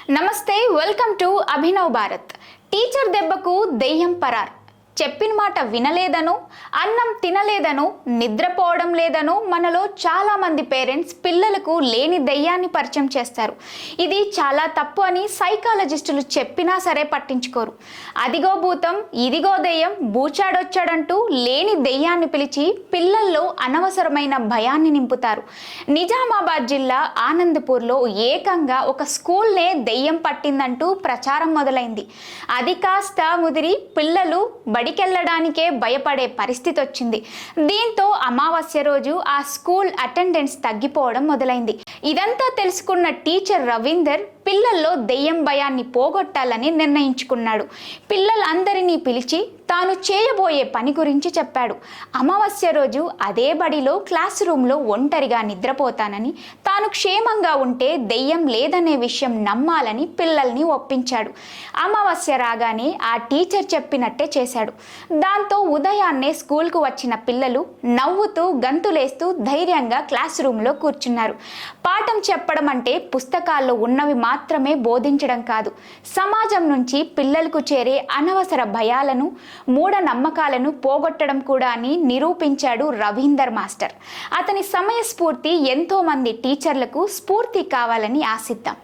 నమస్తే, welcome to Abhinav Bharat. Teacher దెబ్బకు దెయ్యం పరార్. చెప్పిన మాట వినలేదను, అన్నం తినలేదను, నిద్రపోవడం లేదను మనలో చాలామంది పేరెంట్స్ పిల్లలకు లేని దెయ్యాన్ని పరిచయం చేస్తారు. ఇది చాలా తప్పు అని సైకాలజిస్టులు చెప్పినా సరే పట్టించుకోరు. అదిగో భూతం, ఇదిగో దెయ్యం, బూచాడొచ్చాడంటూ లేని దెయ్యాన్ని పిలిచి పిల్లల్లో అనవసరమైన భయాన్ని నింపుతారు. నిజామాబాద్ జిల్లా ఆనందపూర్లో ఏకంగా ఒక స్కూల్నే దెయ్యం పట్టిందంటూ ప్రచారం మొదలైంది. అది కాస్త ముదిరి పిల్లలు బడికెళ్ళడానికే భయపడే పరిస్థితి వచ్చింది. దీంతో అమావాస్య రోజు ఆ స్కూల్ అటెండెన్స్ తగ్గిపోవడం మొదలైంది. ఇదంతా తెలుసుకున్న టీచర్ రవీందర్ పిల్లల్లో దెయ్యం భయాన్ని పోగొట్టాలని నిర్ణయించుకున్నాడు. పిల్లలందరినీ పిలిచి తాను చేయబోయే పని గురించి చెప్పాడు. అమావాస్య రోజు అదే బడిలో క్లాస్ రూమ్లో ఒంటరిగా నిద్రపోతానని, తాను క్షేమంగా ఉంటే దెయ్యం లేదనే విషయం నమ్మాలని పిల్లల్ని ఒప్పించాడు. అమావాస్య రాగానే ఆ టీచర్ చెప్పినట్టే చేశాడు. దాంతో ఉదయాన్నే స్కూల్కు వచ్చిన పిల్లలు నవ్వుతూ గంతులేస్తూ ధైర్యంగా క్లాస్ రూమ్లో కూర్చున్నారు. పాఠం చెప్పడం అంటే పుస్తకాల్లో ఉన్నవి మాత్రమే బోధించడం కాదు, సమాజం నుంచి పిల్లలకు చేరే అనవసర భయాలను, మూఢనమ్మకాలను పోగొట్టడం కూడా అని నిరూపించాడు రవీందర్ మాస్టర్. అతని సమయస్ఫూర్తి ఎంతో మంది టీచర్లకు స్ఫూర్తి కావాలని ఆశిద్దాం.